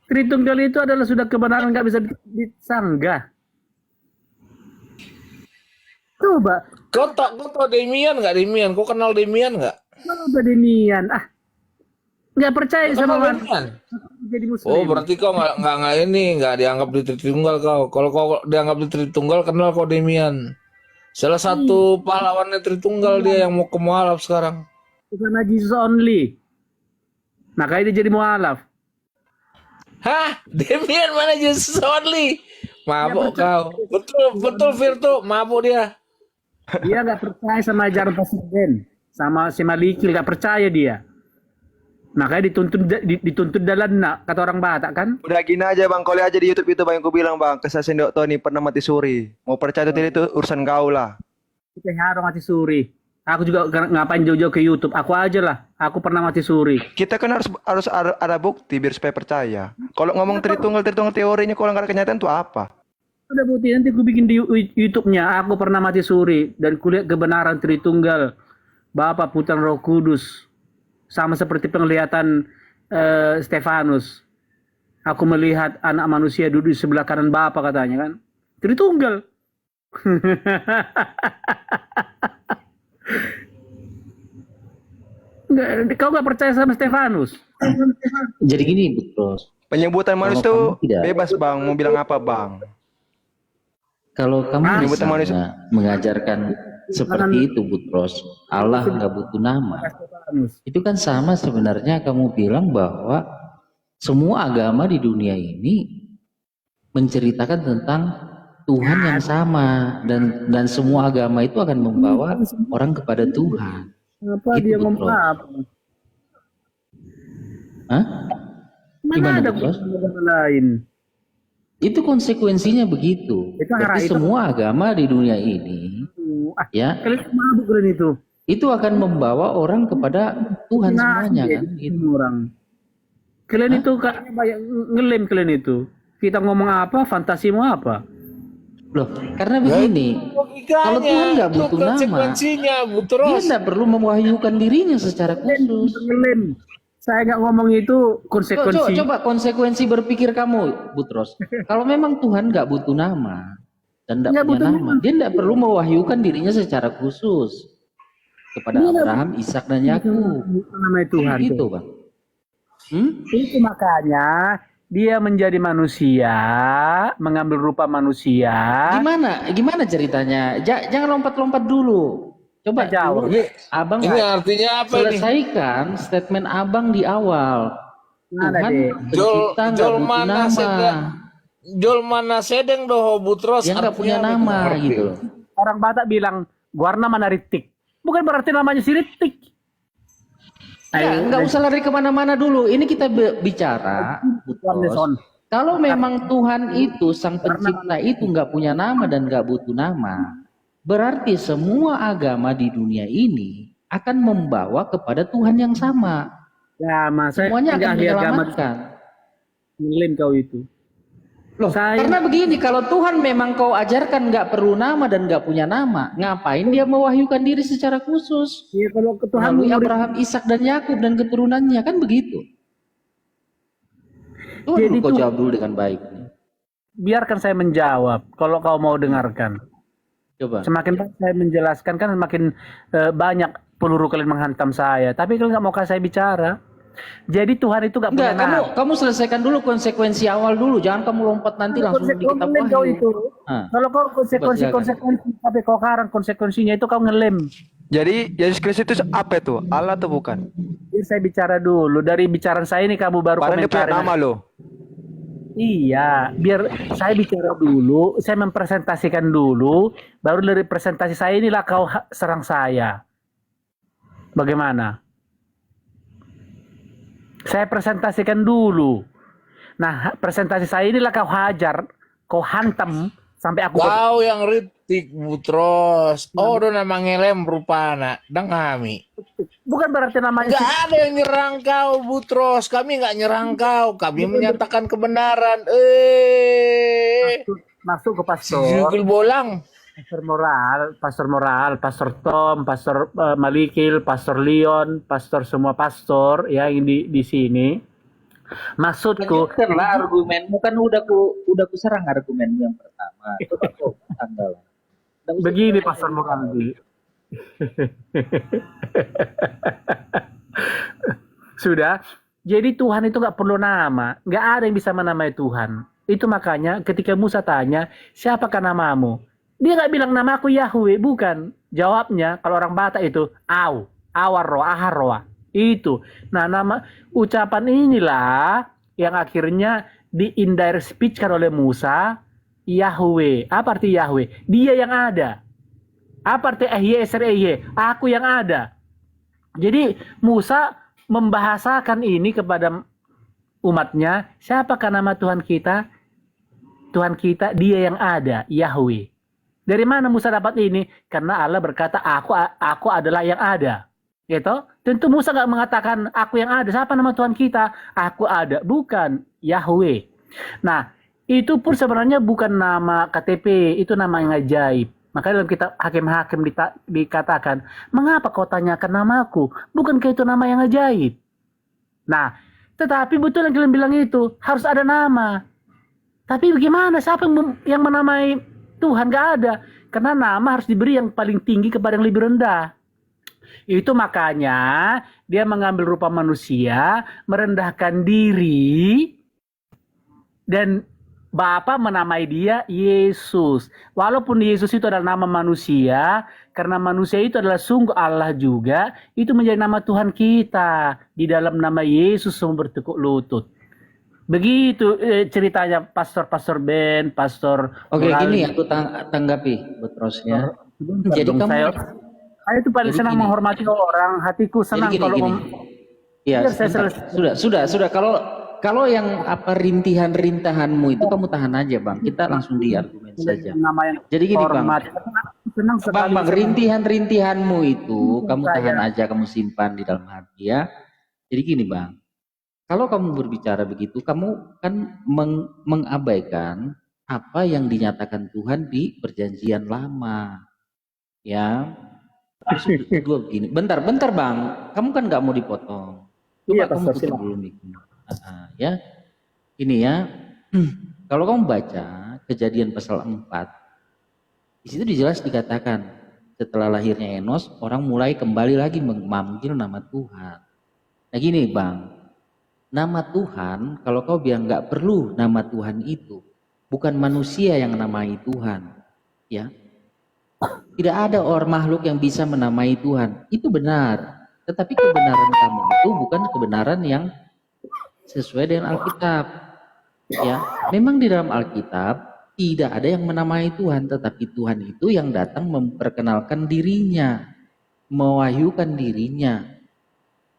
Tritunggal itu adalah sudah kebenaran, nggak bisa disanggah. Coba, Kau tau Demian nggak Demian? Kau kenal Demian nggak? coba Demian. Nggak percaya Nggak sama kenal mana Demian? jadi Oh, Muslim. berarti kau nggak ini nggak dianggap di Tritunggal kau. Kalau kau dianggap di Tritunggal, kenal kau Demian. Salah Ih, satu pahlawannya Tritunggal dia yang mau ke mualaf sekarang. bukan Jesus only. Makanya dia jadi mualaf. Hah? Demian mana Jesus only? Nggak Mabuk percaya. kau. Betul, betul Virtu, mabuk dia. Dia nggak percaya sama ajaran presiden, sama si Malikil nggak percaya dia. Makanya dituntut dalam nak kata orang Batak kan. Udah gini aja bang, kau lihat aja di YouTube itu bang yang ku bilang bang, kisah Sendok Tony pernah mati suri. Mau percaya atau tidak itu urusan kau lah. Kita harus mati suri. Aku juga ngapain jauh-jauh ke YouTube. Aku aja lah. Aku pernah mati suri. Kita kan harus ada bukti biar supaya percaya. Kalau ngomong Tritunggal teorinya kalau nggak ada kenyataan itu apa? Ada bukti nanti aku bikin di YouTube-nya. Aku pernah mati suri dan kulihat kebenaran Tritunggal, Bapa, Putra, Roh Kudus. Sama seperti penglihatan Stefanus. Aku melihat anak manusia duduk di sebelah kanan Bapa katanya kan. Tritunggal. Kau nggak percaya sama Stefanus? Jadi gini, Butros. Penyebutan manusia Kalau itu kamu tidak, bebas bang, mau bilang apa bang? kalau kamu Penyebutan manusia misalnya mengajarkan seperti itu, Butros, Allah nggak butuh nama. Stefanus. Itu kan sama sebenarnya kamu bilang bahwa semua agama di dunia ini menceritakan tentang Tuhan yang sama dan semua agama itu akan membawa orang kepada Tuhan. Apa Gitu, dia ngomong Butros. apa? Hah? Mana Gimana, ada Butros? agama lain? Itu konsekuensinya begitu. Itu Berarti itu. semua agama di dunia ini, ya, Kalian mabuk kalian itu. itu akan membawa orang kepada Tuhan semuanya kan? Gitu. Semua orang. Kalian itu kayaknya banyak ngelem kalian itu. Kita ngomong apa, fantasimu apa? Loh, karena begini, kalau Tuhan nggak itu butuh nama, konsekuensinya, dia Butros. nggak perlu mewahyukan dirinya secara khusus. Ngelem. Saya nggak ngomong itu konsekuensi. Coba konsekuensi berpikir kamu, Butros. Kalau memang Tuhan nggak butuh nama dan nggak Nggak punya butuh nama, dia nggak perlu mewahyukan dirinya secara khusus kepada Dia nggak Abraham, Ishak dan Yakub. namanya Tuhan. Gitu, Bang. Itu makanya dia menjadi manusia, mengambil rupa manusia. Gimana ceritanya? Jangan lompat-lompat dulu. Coba Jawab. dulu, Abang Ini artinya apa ini? selesaikan statement Abang di awal. Mana Tuhan deh? pencipta nggak Jol butuh mana nama. sedang Jol mana sedang doho Butros. Dia nggak punya artinya nama begitu. gitu loh. Orang Batak bilang warna mana ritik. Bukan berarti namanya si ritik. Nggak usah lari kemana-mana dulu. Ini kita bicara, Butros. Kalau memang Tuhan itu, sang pencipta itu nggak punya nama dan nggak butuh nama, berarti semua agama di dunia ini akan membawa kepada Tuhan yang sama. Ya, mas, saya Semuanya akan ahli agama. menyelamatkan. Ngelem kau itu. Loh, Saya- karena begini, kalau Tuhan memang kau ajarkan nggak perlu nama dan nggak punya nama, ngapain dia mewahyukan diri secara khusus? Iya, kalau ke Tuhan Melalui murid- Abraham, Ishak dan Yakub dan keturunannya, kan begitu. Tuh, Jadi kau tuh- jawab dulu dengan baik. biarkan saya menjawab. Kalau kau mau dengarkan. Coba. Semakin banyak saya menjelaskan kan semakin banyak peluru kalian menghantam saya. Tapi kalian nggak mau kasih saya bicara. Jadi Tuhan itu nggak punya Enggak, nama. kamu selesaikan dulu konsekuensi awal dulu. Jangan kamu lompat nanti langsung di kitab Konsekuensi kau Wahyu. itu. Ah. Kalau kau konsekuensi tapi kau karang konsekuensinya itu kau ngelem. Jadi Yesus Kristus itu apa itu? Allah atau bukan? Jadi saya bicara dulu. Dari bicara saya ini kamu baru Padahal dia punya komentarin. nama loh. Iya, biar saya bicara dulu, saya mempresentasikan dulu, baru dari presentasi saya inilah kau serang saya. Bagaimana? Saya presentasikan dulu. Nah, presentasi saya inilah kau hajar, kau hantam sampai aku Kau yang ritik Butros. Oh, udah nama ngelem rupana. Dan kami. bukan berarti namanya Nggak ada yang nyerang kau, Butros. Kami nggak nyerang kau. Kami menyatakan kebenaran. masuk ke pastor. Jugul bolang. Pastor moral, pastor Tom, pastor Malikil, pastor Leon, pastor semua pastor ya yang di sini. Maksudku, Lanjutkanlah argumenmu, kan udah ku serang argumenmu yang pertama. Coba kau tanggal. Nggak usah begini kita- Pastor Mokambi. Sudah. Jadi Tuhan itu nggak perlu nama. Nggak ada yang bisa menamai Tuhan. Itu makanya ketika Musa tanya, siapakah namamu? Dia nggak bilang nama aku Yahweh. Bukan. Jawabnya, kalau orang Batak itu, Au. Awarroa, Aharroa. Itu. Nah, nama ucapan inilah yang akhirnya di indirect speech kan oleh Musa, Yahweh. Apa arti Yahweh? Dia yang ada. Apa arti Aku yang ada. Jadi Musa membahasakan ini kepada umatnya, siapakah nama Tuhan kita? Tuhan kita, dia yang ada, Yahweh. Dari mana Musa dapat ini? Karena Allah berkata, aku adalah yang ada. Gitu? Tentu Musa nggak mengatakan, aku yang ada. Siapa nama Tuhan kita? Aku ada. Bukan, Yahweh. Nah, itu pun sebenarnya bukan nama KTP, itu nama yang ajaib. Makanya dalam kitab Hakim-Hakim dikatakan, mengapa kau tanyakan namaku? Bukankah itu nama yang ajaib? Nah, tetapi betul yang kalian bilang itu, harus ada nama. Tapi bagaimana? Siapa yang menamai Tuhan? Gak ada. Karena nama harus diberi yang paling tinggi kepada yang lebih rendah. Itu makanya dia mengambil rupa manusia, merendahkan diri, dan Bapa menamai dia Yesus. Walaupun Yesus itu adalah nama manusia, karena manusia itu adalah sungguh Allah juga, itu menjadi nama Tuhan kita. Di dalam nama Yesus semua bertekuk lutut. Begitu ceritanya Pastor Ben, Pastor Oke, Morali. gini aku tanggapi Butrosnya. Jadi Dong, kamu saya itu paling Jadi senang gini. menghormati orang, hatiku senang Jadi kalau Ya, Biar saya sebentar. Sudah. Kalau yang apa rintihan-rintahanmu itu kamu tahan aja, Bang. Kita langsung di argumen saja. nama yang Jadi gini, Bang. hormat. Senang sekali. Bang, rintihan-rintihanmu itu kamu Saya. tahan aja, kamu simpan di dalam hati ya. Jadi gini, Bang. Kalau kamu berbicara begitu, kamu kan mengabaikan apa yang dinyatakan Tuhan di Perjanjian Lama. Ya. Maksud gue begini. Bentar, Bang. Kamu kan nggak mau dipotong. Coba Iya, kamu Pastor, tutup dulu miknya. Ya. Ini ya. Kalau kamu baca Kejadian pasal 4, di situ jelas dikatakan setelah lahirnya Enos, orang mulai kembali lagi memanggil nama Tuhan. Nah gini, Bang. Nama Tuhan, kalau kau bilang nggak perlu nama Tuhan itu, bukan manusia yang namai Tuhan. Ya. Tidak ada orang makhluk yang bisa menamai Tuhan. Itu benar. Tetapi kebenaran kamu itu bukan kebenaran yang sesuai dengan Alkitab. Ya, memang di dalam Alkitab tidak ada yang menamai Tuhan, tetapi Tuhan itu yang datang memperkenalkan dirinya, mewahyukan dirinya.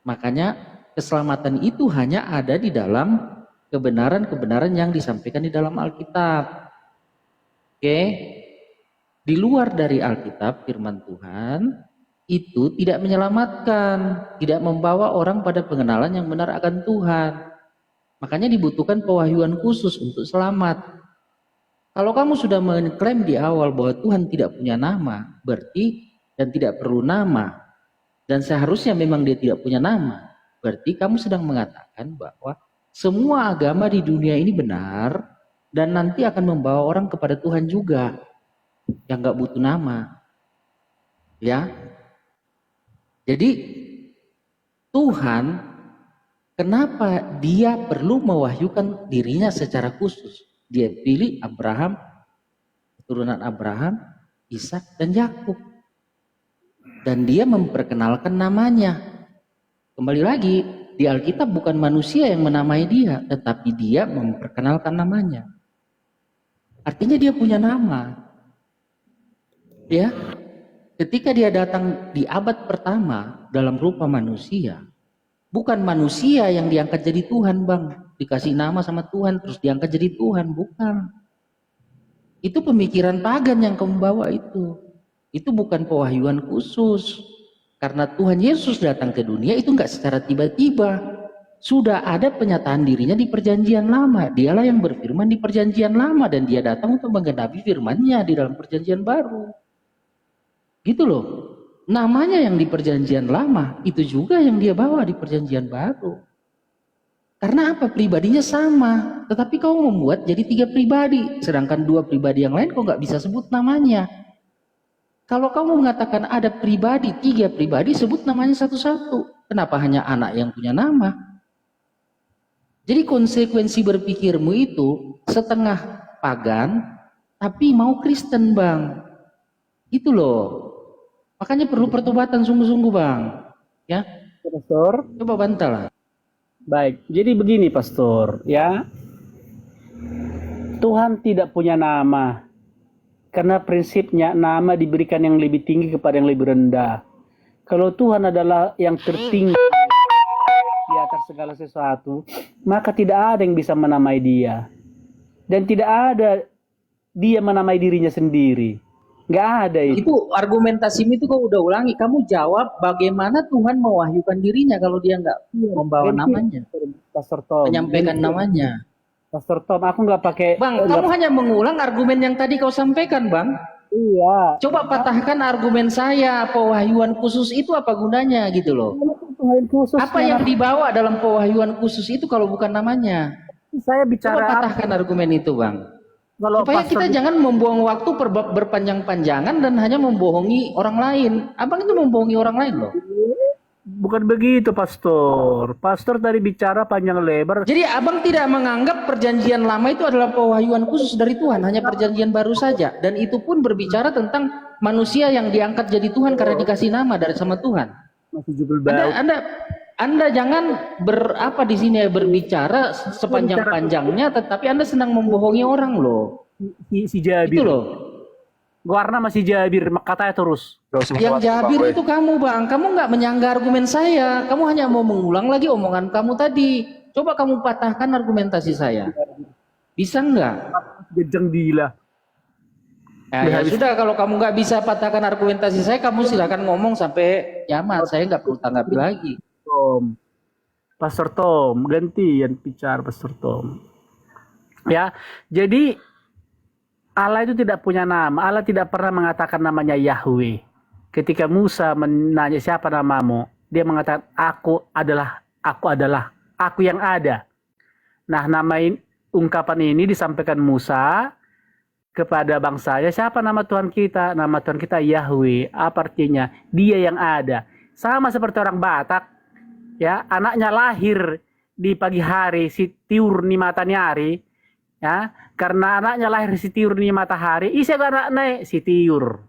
Makanya keselamatan itu hanya ada di dalam kebenaran-kebenaran yang disampaikan di dalam Alkitab. Oke? Di luar dari Alkitab, firman Tuhan itu tidak menyelamatkan, tidak membawa orang pada pengenalan yang benar akan Tuhan. Makanya dibutuhkan pewahyuan khusus untuk selamat. Kalau kamu sudah mengklaim di awal bahwa Tuhan tidak punya nama, berarti dan tidak perlu nama, dan seharusnya memang dia tidak punya nama, berarti kamu sedang mengatakan bahwa semua agama di dunia ini benar dan nanti akan membawa orang kepada Tuhan juga yang nggak butuh nama. Ya. Jadi Tuhan, kenapa dia perlu mewahyukan dirinya secara khusus? Dia pilih Abraham, keturunan Abraham, Ishak dan Yakub. Dan dia memperkenalkan namanya. Kembali lagi, di Alkitab bukan manusia yang menamai dia, tetapi dia memperkenalkan namanya. Artinya dia punya nama. Ya. Ketika dia datang di abad pertama dalam rupa manusia, bukan manusia yang diangkat jadi Tuhan, Bang. Dikasih nama sama Tuhan terus diangkat jadi Tuhan, bukan. Itu pemikiran pagan yang kamu bawa itu. Itu bukan pewahyuan khusus. Karena Tuhan Yesus datang ke dunia itu enggak secara tiba-tiba. Sudah ada penyataan dirinya di Perjanjian Lama. Dialah yang berfirman di Perjanjian Lama dan dia datang untuk menggenapi firman-Nya di dalam Perjanjian Baru. Gitu loh. Namanya yang di Perjanjian Lama, itu juga yang dia bawa di Perjanjian Baru. Karena apa? Pribadinya sama, tetapi kau membuat jadi 3 pribadi, sedangkan 2 pribadi yang lain kau nggak bisa sebut namanya. Kalau kamu mengatakan ada pribadi, 3 pribadi, sebut namanya satu-satu. Kenapa hanya anak yang punya nama? Jadi konsekuensi berpikirmu itu setengah pagan, tapi mau Kristen, Bang. Itu loh. Makanya perlu pertobatan sungguh-sungguh, Bang. Ya, Pastor. coba bantalah. Baik, jadi begini Pastor, ya. Tuhan tidak punya nama. Karena prinsipnya nama diberikan yang lebih tinggi kepada yang lebih rendah. Kalau Tuhan adalah yang tertinggi di atas segala sesuatu, maka tidak ada yang bisa menamai dia. Dan tidak ada dia menamai dirinya sendiri. Nggak ada itu. Itu argumentasimu itu kau udah ulangi. Kamu jawab bagaimana Tuhan mewahyukan dirinya kalau dia nggak membawa namanya, Pastor Tom. menyampaikan namanya. Pastor Tom, aku nggak pakai. Bang, kamu hanya mengulang argumen yang tadi kau sampaikan, Bang. Iya. Coba patahkan argumen saya, pewahyuan khusus itu apa gunanya gitu loh. Tuhan khusus. Apa yang dibawa dalam pewahyuan khusus itu kalau bukan namanya? Saya Coba bicara patahkan argumen itu, Bang. kalau Supaya pastor kita jangan membuang waktu berpanjang-panjangan dan hanya membohongi orang lain. Abang itu membohongi orang lain loh. bukan begitu, Pastor. Pastor tadi bicara panjang lebar. Jadi abang tidak menganggap perjanjian lama itu adalah pewahyuan khusus dari Tuhan, hanya perjanjian baru saja. Dan itu pun berbicara tentang manusia yang diangkat jadi Tuhan karena dikasih nama dari sama Tuhan. Masih jubel bau. Anda jangan berapa di sini ya, berbicara sepanjang-panjangnya, tetapi Anda senang membohongi orang loh. Si Jabir. Itu loh. Warna masih Jabir, katanya terus. Yang Jabir itu kamu, Bang. Kamu nggak menyangga argumen saya. Kamu hanya mau mengulang lagi omongan kamu tadi. Coba kamu patahkan argumentasi saya. Bisa nggak? Gejeng gila. Ya sudah, kalau kamu nggak bisa patahkan argumentasi saya, kamu silakan ngomong sampai kiamat. Saya nggak perlu tanggapi lagi. Tom. Pastor Tom, gantian bicara Pastor Tom. Ya, jadi Allah itu tidak punya nama. Allah tidak pernah mengatakan namanya Yahweh. Ketika Musa menanya siapa namamu, dia mengatakan aku adalah, aku yang ada. Nah, ungkapan ini disampaikan Musa kepada bangsanya, siapa nama Tuhan kita? Nama Tuhan kita Yahweh. Apa artinya? Dia yang ada. Sama seperti orang Batak, ya, anaknya lahir di pagi hari, si tiur ni matanyari, ya, karena anaknya lahir si tiur ni matahari, isa anak naik si tiur.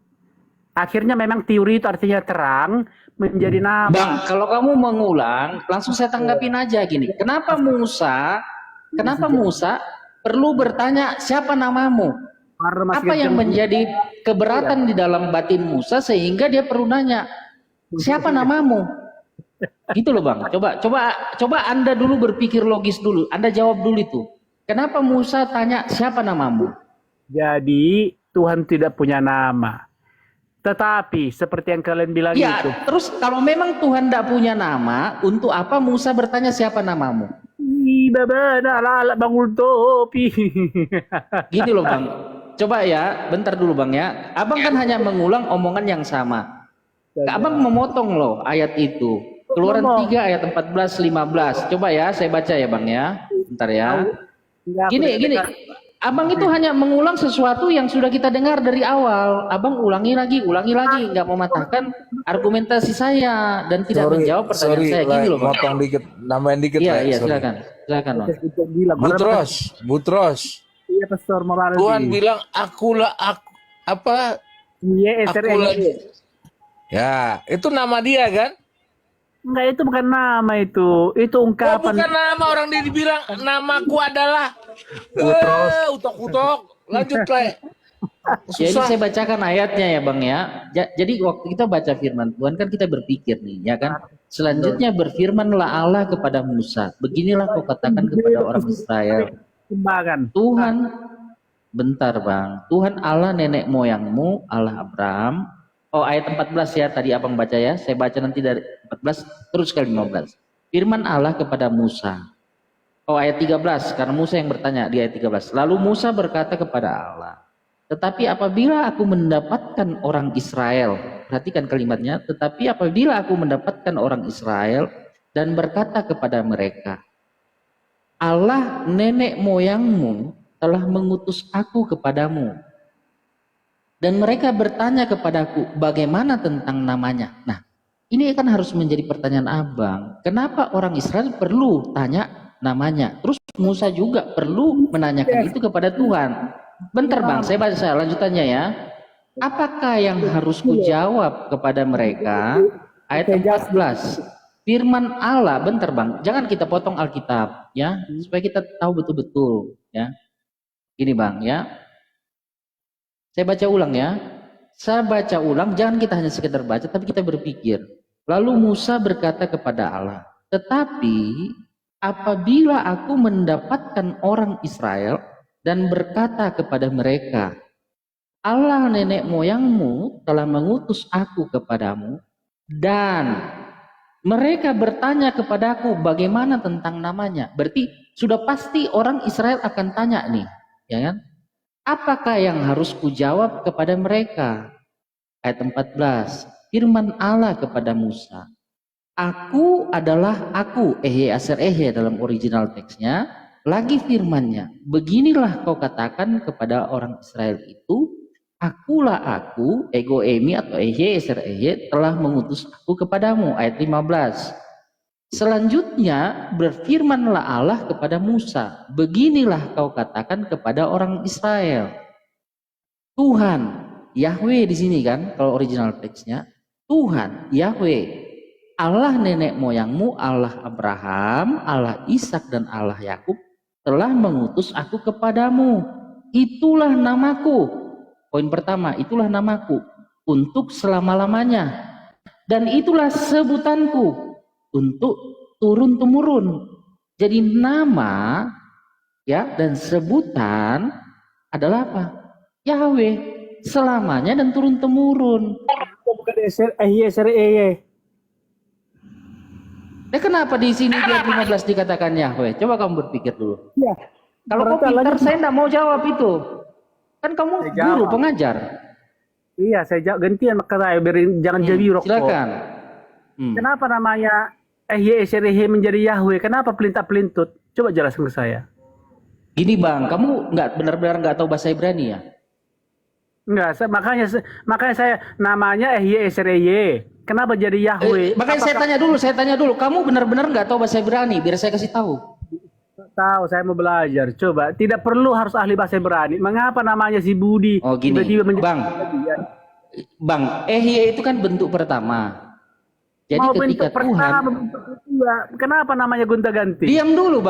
Akhirnya memang tiur itu artinya terang menjadi nama. Bang, kalau kamu mengulang, langsung saya tanggapin aja gini. Kenapa Musa perlu bertanya siapa namamu? Apa yang menjadi keberatan di dalam batin Musa sehingga dia perlu nanya siapa namamu? Gitu loh, Bang. Coba Anda dulu berpikir logis dulu. Anda jawab dulu itu. Kenapa Musa tanya siapa namamu? Jadi Tuhan tidak punya nama. Tetapi seperti yang kalian bilang Ya, itu. terus kalau memang Tuhan tidak punya nama, untuk apa Musa bertanya siapa namamu? Bangun topi. Gini loh, Bang. Coba ya, bentar dulu, Bang ya. Abang kan hanya mengulang omongan yang sama. Abang memotong loh ayat itu. Keluaran 3 ayat 14-15. Coba ya, saya baca ya, Bang ya. Bentar ya. Gini. Abang itu hanya mengulang sesuatu yang sudah kita dengar dari awal. Abang ulangi lagi, nggak mematahkan argumentasi saya dan tidak menjawab pertanyaan saya. Gini loh, Bang. Motong dikit, nambahin dikit. Iya, silakan, Bang. Butros. Iya, Pastor Morales. Tuhan bilang akulah aku apa? Iya, Akulah. Ya, itu nama dia kan? Enggak, itu bukan nama itu. Itu ungkapan. Bukan nama, orang dia dibilang namaku adalah utok-utok. Lanjut lah. Jadi saya bacakan ayatnya ya, Bang ya. Jadi waktu kita baca firman Tuhan kan kita berpikir nih, ya kan? Selanjutnya berfirmanlah Allah kepada Musa, beginilah kau katakan kepada orang Israel. Tuhan, bentar Bang. Tuhan Allah nenek moyangmu, Allah Abraham. Oh, ayat 14 ya, tadi Abang baca ya. Saya baca nanti dari 14 terus ke 15. Firman Allah kepada Musa. Oh, ayat 13, karena Musa yang bertanya di ayat 13. Lalu Musa berkata kepada Allah, tetapi apabila aku mendapatkan orang Israel, perhatikan kalimatnya, tetapi apabila aku mendapatkan orang Israel dan berkata kepada mereka, Allah nenek moyangmu telah mengutus aku kepadamu. Dan mereka bertanya kepadaku, bagaimana tentang namanya? Nah, ini kan harus menjadi pertanyaan abang. Kenapa orang Israel perlu tanya namanya? Terus Musa juga perlu menanyakan itu kepada Tuhan. Bentar bang, saya baca lanjutannya ya. Apakah yang harus kujawab kepada mereka? Ayat 14. Firman Allah, bentar bang, jangan kita potong Alkitab ya, supaya kita tahu betul-betul ya. Ini bang ya. Saya baca ulang ya. Saya baca ulang, jangan kita hanya sekedar baca, tapi kita berpikir. Lalu Musa berkata kepada Allah, tetapi apabila aku mendapatkan orang Israel dan berkata kepada mereka, Allah nenek moyangmu telah mengutus aku kepadamu, dan mereka bertanya kepadaku bagaimana tentang namanya. Berarti sudah pasti orang Israel akan tanya nih, ya kan? Apakah yang harus kujawab kepada mereka? Ayat 14. Firman Allah kepada Musa. Aku adalah aku. Ehe aser ehe dalam original teksnya. Lagi firmannya. Beginilah kau katakan kepada orang Israel itu. Akulah aku, ego emi atau ehe aser ehe telah mengutus aku kepadamu. Ayat 15. Selanjutnya berfirmanlah Allah kepada Musa, beginilah kau katakan kepada orang Israel. Tuhan, Yahweh di sini kan, kalau original teksnya, Tuhan, Yahweh, Allah nenek moyangmu, Allah Abraham, Allah Ishak dan Allah Yakub telah mengutus aku kepadamu. Itulah namaku. Poin pertama, itulah namaku untuk selama-lamanya. Dan itulah sebutanku untuk turun-temurun. Jadi nama ya dan sebutan adalah apa? Yahweh selamanya dan turun-temurun. Bukan SREY. Nah, kenapa di sini di ayat 15 dikatakan Yahweh? Coba kamu berpikir dulu. Iya. Kalau kau pintar, saya tidak mau jawab itu. Kan kamu guru, pengajar. Iya, saya jawab gantian maka saya jangan jadi rokok. Silakan. Kenapa namanya SREY menjadi Yahweh? Kenapa pelintut-pelintut? Coba jelaskan ke saya. Gini bang, kamu nggak benar-benar nggak tahu bahasa Ibrani ya? Enggak, makanya saya namanya SREY. Kenapa jadi Yahweh? Makanya saya tanya dulu, kamu benar-benar nggak tahu bahasa Ibrani? Biar saya kasih tahu. Tahu, saya mau belajar. Coba, tidak perlu harus ahli bahasa Ibrani. Mengapa namanya si Budi? Oh gini, tiba-tiba bang, itu kan bentuk pertama. Jadi mau ketika bentuk pertama, bentuk kedua, kenapa namanya gonta-ganti? Diam dulu bang.